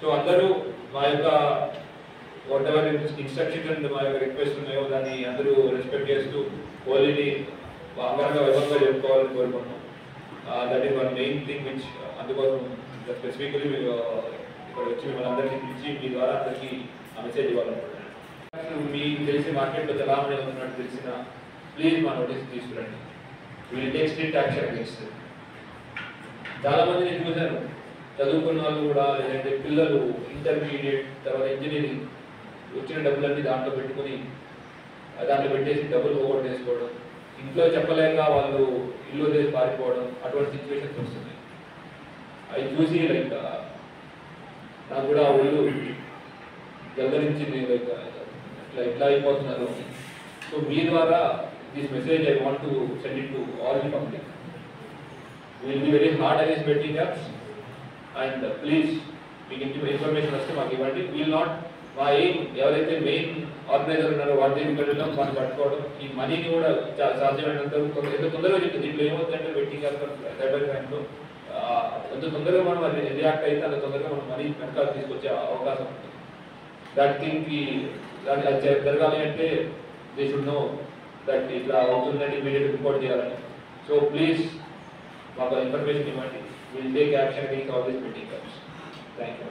So అందరూ మా యొక్క వాట్ ఎవర్ ఇన్స్ట్రక్షన్స్ అండ్ మా యొక్క రిక్వెస్ట్ ఉన్నాయో దాన్ని అందరూ రెస్పెక్ట్ చేస్తూ హోలీని అంగరంగ వైభవంగా చెప్పుకోవాలని కోరుకుంటున్నాం. That is one main thing which అందుకోసం స్పెసిఫికలీ ఇక్కడ వచ్చి మిమ్మల్ని అందరికీ పిలిచి మీ ద్వారా అందరికీ ఆ మెసేజ్ ఇవ్వాలనుకుంటున్నాను. మీకు తెలిసి మార్కెట్లో చలామణి అవుతున్నట్టు తెలిసిన ప్లీజ్ మా నోటీస్ తీసుకురండి. Will take strict action against. చాలా మంది నేను చూశాను, చదువుకున్న వాళ్ళు కూడా లేదంటే పిల్లలు ఇంటర్మీడియట్ తర్వాత ఇంజనీరింగ్ వచ్చిన డబ్బులన్నీ దాంట్లో పెట్టుకుని దాంట్లో పెట్టేసి డబ్బులు పోగొట్టేసుకోవడం, ఇంట్లో చెప్పలేక వాళ్ళు ఇల్లు వదిలేసి పారిపోవడం, అటువంటి సిచ్యువేషన్స్ వస్తున్నాయి. అవి చూసి లైక్ నాకు కూడా ఒళ్ళు గద్దరించింది, లైక్ ఎట్లా అయిపోతున్నారు. సో మీ ద్వారా this message I want to send it to all the public. Will be very hard against betting apps and please మీకు ఇన్ఫర్మేషన్ వస్తే మాకు ఇవ్వండి. విల్ నాట్ మా ఎయిమ్ ఎవరైతే మెయిన్ ఆర్గనైజర్ ఉన్నారో వాళ్ళ దగ్గరికి వెళ్ళడం, మనం పట్టుకోవడం, ఈ మనీని కూడా సాధ్యమైనంత ఎంత తొందరగా చెప్తుంది. దీంట్లో ఏమవుతుందంటే బెట్టింగ్ యాప్ సైబర్ క్రైమ్లో ఎంత తొందరగా మనం రియాక్ట్ అయితే అంత తొందరగా మనం మనీ వెనకాల తీసుకొచ్చే అవకాశం ఉంటుంది. దట్ థింగ్కి అది జరగాలి అంటే దే షుడ్ నో దట్ ఇట్లా అవుతుందని ఇమీడియట్ రిపోర్ట్ చేయాలని. సో ప్లీజ్ మాకు ఇన్ఫర్మేషన్ ఇవ్వండి. Will take action against all this betting apps. Thank you.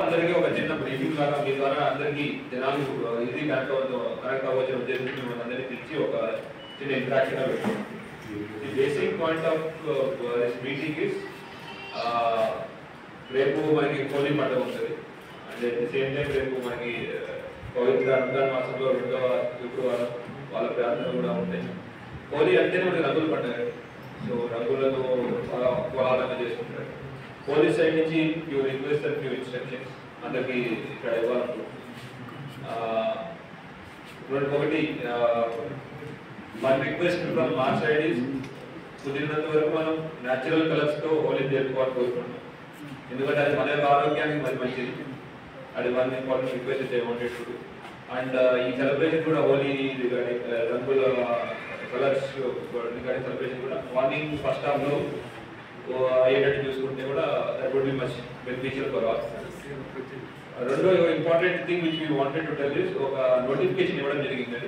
అందరికీ ఒక చిన్న బ్రీఫింగ్ లాగా మీ ద్వారా అందరికీ జనాలు ఈజీ కనెక్ట్ అవ్వచ్చు ఉద్దేశంతో మిమ్మల్ని అందరినీ పిలిచి ఒక చిన్న ఇంటరాక్షన్ పెట్టుకోండి. The basic point of this meeting is రేపు మనకి హోలీ పండుగ ఉంటుంది. And at the same time రేపు మనకి పవిత్ర రంజాన్ మాసంలో 2వ శుక్రవారం వాళ్ళ ప్రార్థనలు కూడా ఉంటాయి. హోలీ అంటేనే మనకి రంగుల పండుగ. సో రంగులతో కోలాహలంగా చేసుకుంటారు. పోలీస్ సైడ్ నుంచి few request and few instructions అందరికీ ఇక్కడ ఇవ్వాలనుకుంటున్నాం. ఒకటి మన రిక్వెస్ట్ ఫ్రమ్ మా సైడ్ ఈజ్ కుదిరినంత వరకు మనం న్యాచురల్ కలర్స్తో హోలీ జరుపుకోవాలని కోరుకుంటున్నాం. ఎందుకంటే అది మన యొక్క ఆరోగ్యానికి మరి మంచిది. అది one important request I wanted to do. And ఈ సెలబ్రేషన్ కూడా హోలీ రిగార్డింగ్ రంగుల కలర్స్ రిగార్డింగ్ సెలబ్రేషన్ కూడా మార్నింగ్ ఫస్ట్ హాఫ్లో అయ్యేటట్టు చూసుకుంటే కూడా that would be much beneficial for all. రెండో important thing which we wanted to tell is ఒక నోటిఫికేషన్ ఇవ్వడం జరిగింది.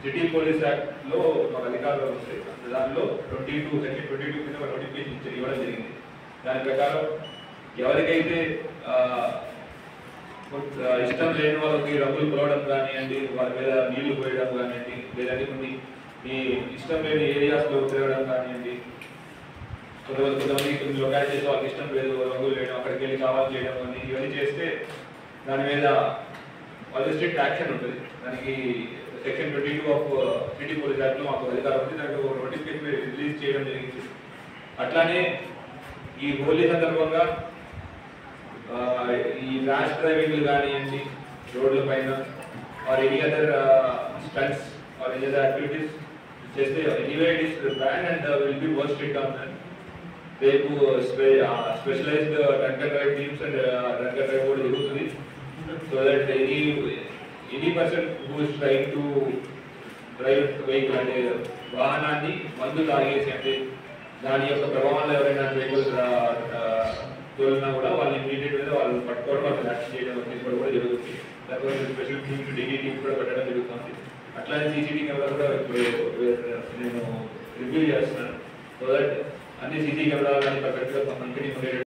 సిటీ పోలీస్ యాక్ట్లో మాకు అధికారులు ఉంటాయి. దానిలో సెక్షన్ 22 కింద ఒక నోటిఫికేషన్ ఇవ్వడం జరిగింది. దాని ప్రకారం ఎవరికైతే ఇష్టం లేని వాళ్ళకి రంగులు కొలవడం కానివ్వండి, వారి మీద నీళ్లు పోయడం కానివ్వండి, లేదంటే కొన్ని ఈ ఇష్టం లేని ఏరియాస్లో తిరగడం కానివ్వండి, కొంతమంది లొకాలిటీస్ వాళ్ళకి ఇష్టం లేదు రంగులు వేయడం, అక్కడికి వెళ్ళి కావాలి చేయడం కానీ ఇవన్నీ చేస్తే దాని మీద వాళ్ళ స్ట్రిక్ట్ యాక్షన్ ఉంటుంది. దానికి సెక్షన్ 22 ఆఫ్ సిటీ పోలీస్ యాక్ట్లో మాకు అధికారం ఉంది. దానికి ఒక నోటిఫికేషన్ రిలీజ్ చేయడం జరిగింది. అట్లానే ఈ హోలీ సందర్భంగా ఈ ర్యాష్ డ్రైవింగ్లు కానివ్వండి రోడ్ల పైన or any other stunts or any other activities చేస్తే anyway it is ban and will be more strict on that. రేపు specialized drunk and drive teams and drunk and drive కూడా జరుగుతుంది. So that any person who is trying to drive vehicle అంటే వాహనాన్ని మందు తాగేసి అంటే దాని యొక్క ప్రభావంలో ఎవరైనా వెహికల్స్ తోలినా కూడా వాళ్ళని ఇమీడియట్ మీద వాళ్ళు పట్టుకోవడం, వాళ్ళని యాక్షన్ చేయడం తీసుకోవడం కూడా జరుగుతుంది. దానికోసం స్పెషల్ టీమ్స్ డీడీ టీమ్స్ కూడా పెట్టడం జరుగుతుంది. అట్లానే సీసీటీవీ కెమెరా కూడా ఇప్పుడు నేను రివ్యూ చేస్తున్నాను. సో దట్ అన్ని సీసీ కెమెరాలు కానీ పర్ఫెక్ట్గా కంపెనీ ఉండేటట్టు